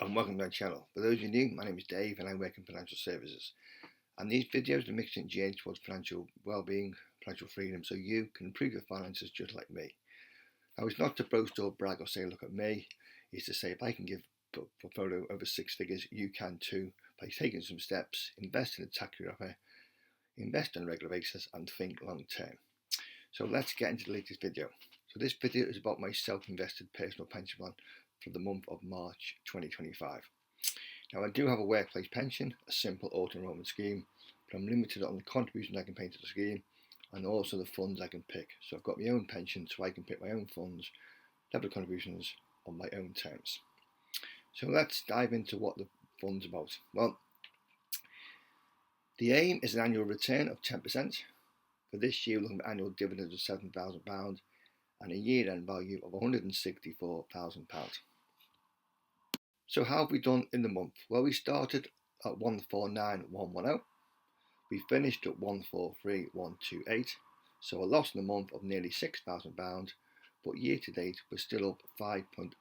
and welcome to my channel. For those of you new, my name is Dave and I work in financial services. And these videos are mixing geared towards financial well-being, financial freedom, so you can improve your finances just like me. Now, it's not to boast or brag or say, look at me. It's to say, if I can give a portfolio over six figures, you can too, by taking some steps, invest in a tax wrapper, invest on a regular basis, and think long term. So let's get into the latest video. So this video is about my self-invested personal pension plan for the month of March 2025. Now, I do have a workplace pension, a simple auto-enrollment scheme, but I'm limited on the contributions I can pay to the scheme and also the funds I can pick. So I've got my own pension, so I can pick my own funds, level of contributions on my own terms. So let's dive into what the fund's about. Well, the aim is an annual return of 10%. For this year, we're looking at annual dividends of £7,000 and a year-end value of £164,000. So how have we done in the month? Well, we started at 149,110. We finished at 143,128. So a loss in the month of nearly £6,000, but year to date we're still up 5.04%.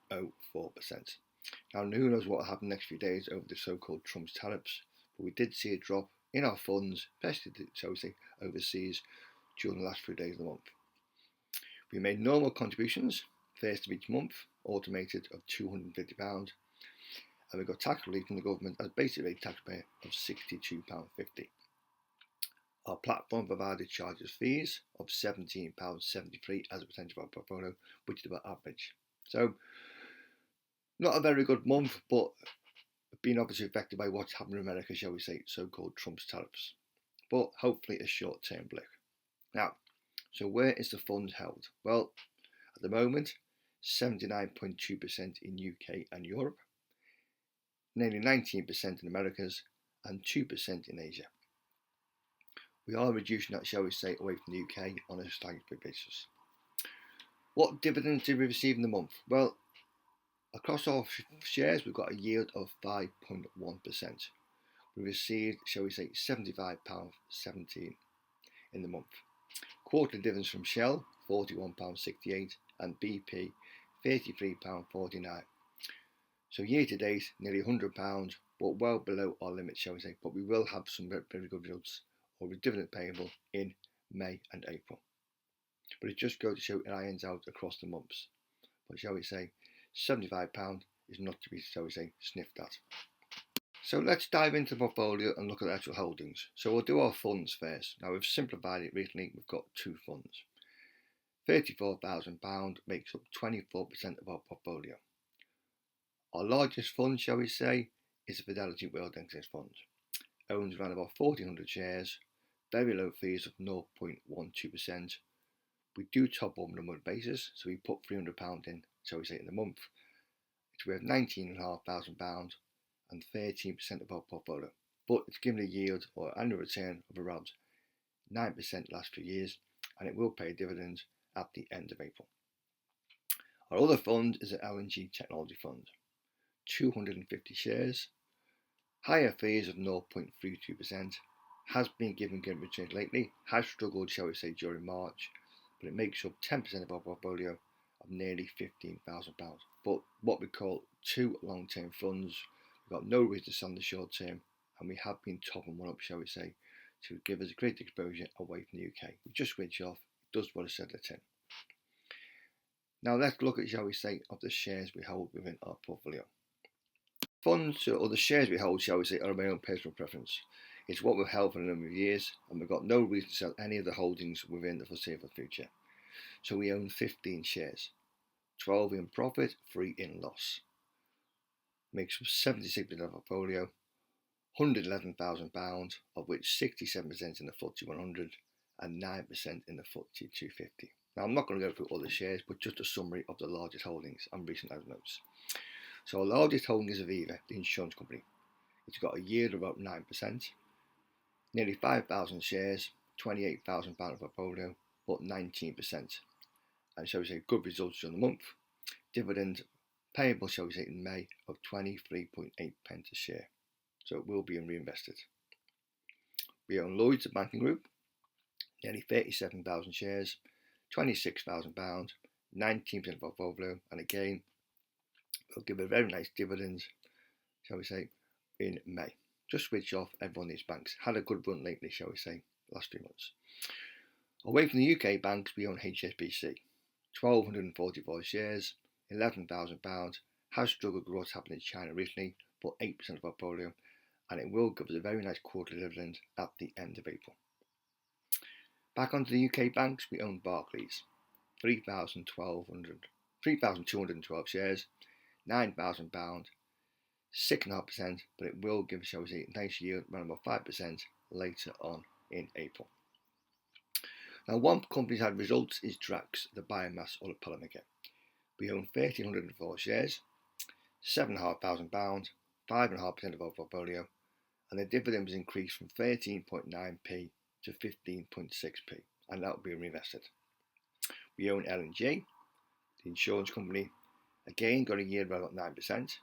Now, who knows what will happen next few days over the so-called Trump's tariffs, but we did see a drop in our funds, especially, shall we say, overseas during the last few days of the month. We made normal contributions, first of each month, automated, of £250. And we got tax relief from the government as basic rate taxpayer of £62.50. Our platform provided charges fees of £17.73 as a percentage of our portfolio, which is about average. So, not a very good month, but being obviously affected by what's happened in America, shall we say, so-called Trump's tariffs. But hopefully a short-term blip. Now, so where is the funds held? Well, at the moment, 79.2% in UK and Europe, nearly 19% in Americas, and 2% in Asia. We are reducing that, shall we say, away from the UK on a staggered basis. What dividends did we receive in the month? Well, across our shares, we've got a yield of 5.1%. We received, shall we say, £75.17 in the month. Quarterly dividends from Shell, £41.68, and BP, £33.49. So year to date, nearly £100, but well below our limit, shall we say. But we will have some very good results or dividend payable in May and April. But it just goes to show it irons out across the months. But shall we say, £75 is not to be, shall we say, sniffed at. So let's dive into the portfolio and look at the actual holdings. So we'll do our funds first. Now, we've simplified it recently. We've got two funds. £34,000 makes up 24% of our portfolio. Our largest fund, shall we say, is the Fidelity World Index Fund. Owns around about 1,400 shares, very low fees of 0.12%. We do top up on a monthly basis, so we put £300 in, shall we say, in the month. It's worth £19,500 and 13% of our portfolio. But it's given a yield or annual return of around 9% last few years, and it will pay dividends at the end of April. Our other fund is an LNG technology fund. 250 shares, higher fees of 0.32%, has been given good returns lately, has struggled, shall we say, during March, but it makes up 10% of our portfolio of nearly £15,000. But what we call two long-term funds, we've got no reason to sell in the short term, and we have been topping one up, shall we say, to give us a great exposure away from the UK. We just switch off, it does what I said it's in. Now let's look at, shall we say, of the shares we hold within our portfolio. Funds or the shares we hold, shall we say, are my own personal preference. It's what we've held for a number of years, and we've got no reason to sell any of the holdings within the foreseeable future. So we own 15 shares, 12 in profit, 3 in loss. Makes up 76% of our portfolio, £111,000, of which 67% in the FTSE 100 and 9% in the FTSE 250. Now, I'm not going to go through all the shares, but just a summary of the largest holdings and recent notes. So our largest holding is Aviva, the insurance company. It's got a yield of about 9%, nearly 5,000 shares, £28,000 of our portfolio, but 19%. And shall we say, good results during the month. Dividend payable, shall we say, in May of 23.8 pence a share. So it will be reinvested. We own Lloyds, the banking group, nearly 37,000 shares, £26,000, 19% of our portfolio, and again, will give a very nice dividend shall we say, in May. Just switch off everyone these banks. Had a good run lately, shall we say, last 3 months. Away from the UK banks, we own HSBC. 1,244 shares, £11,000. Has struggled with what's happened in China recently, but 8% of our portfolio, and it will give us a very nice quarterly dividend at the end of April. Back onto the UK banks, we own Barclays. 3,212 shares, £9,000, 6.5%, but it will give, shall we say, a nice yield around about 5% later on in April. Now, one company's had results is Drax, the biomass oil polymaker. We own 1,304 shares, £7,500, 5.5% of our portfolio, and the dividend was increased from 13.9p to 15.6p, and that will be reinvested. We own L&G, the insurance company, again got a yield of about 9%,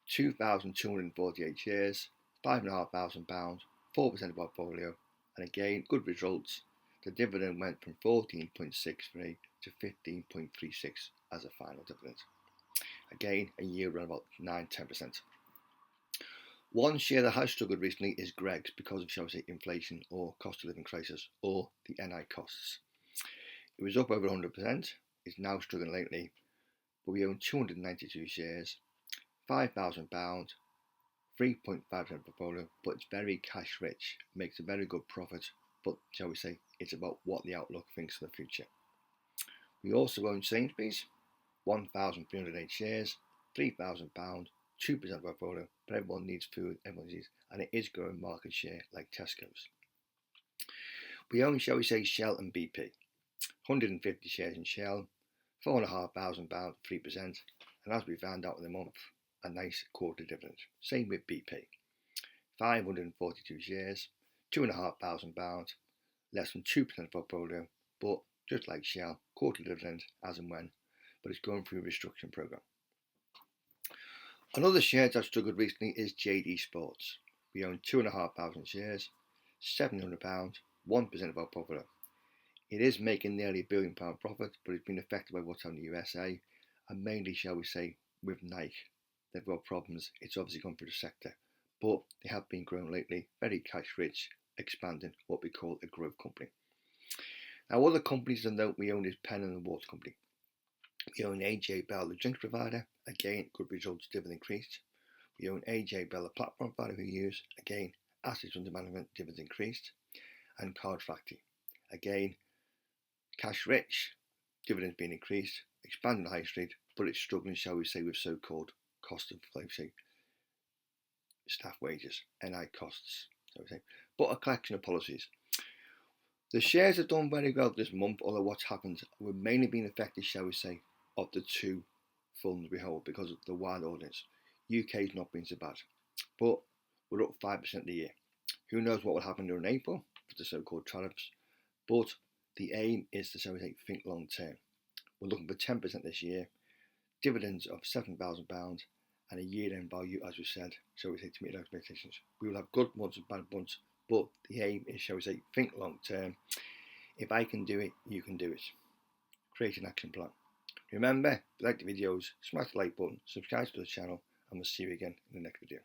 2,248 shares, £5,500, 4% of our portfolio, and again good results. The dividend went from 14.63 to 15.36 as a final dividend. Again, a yield around about 9-10%. One share that has struggled recently is Greggs because of, shall we say, inflation or cost of living crisis, or the NI costs. It was up over 100%, it's now struggling lately, but we own 292 shares, £5,000, 3.5% of the portfolio, but it's very cash rich, makes a very good profit, but shall we say, it's about what the outlook thinks for the future. We also own Sainsbury's, 1,308 shares, £3,000, 2% of our portfolio, but everyone needs food, everyone needs, and it is growing market share like Tesco's. We own, shall we say, Shell and BP, 150 shares in Shell, £4,500, 3%, and as we found out in the month, a nice quarterly dividend. Same with BP, 542 shares, £2,500, less than 2% of the portfolio, but just like Shell, quarterly dividend as and when, but it's going through a restructuring program. Another share that struggled recently is JD Sports. We own 2,500 shares, £700, 1% of our portfolio. It is making nearly £1 billion profit, but it's been affected by what's happening in the USA, and mainly, shall we say, with Nike. They've got problems. It's obviously gone through the sector, but they have been growing lately, very cash rich, expanding, what we call a growth company. Now, other companies to note we own is Penn and Water Company. We own AJ Bell, the drinks provider, again, good results, dividend increased. We own AJ Bell, the platform provider we use, again, assets under management, dividend increased. And Card Factory, again, cash rich, dividends being increased, expanding the high street, but it's struggling, shall we say, with so-called cost of, like say, staff wages, NI costs, shall we say, but a collection of policies. The shares have done very well this month, although what's happened, we've mainly been affected, shall we say, of the two funds we hold because of the wide audience. UK's not been so bad, but we're up 5% the year. Who knows what will happen during April with the so-called tariffs, but the aim is to, shall we say, think long term. We're looking for 10% this year, dividends of £7,000, and a year-end value, as we said, shall we say, to meet our expectations. We will have good months and bad months, but the aim is, shall we say, think long term. If I can do it, you can do it. Create an action plan. Remember, like the videos, smash the like button, subscribe to the channel, and we'll see you again in the next video.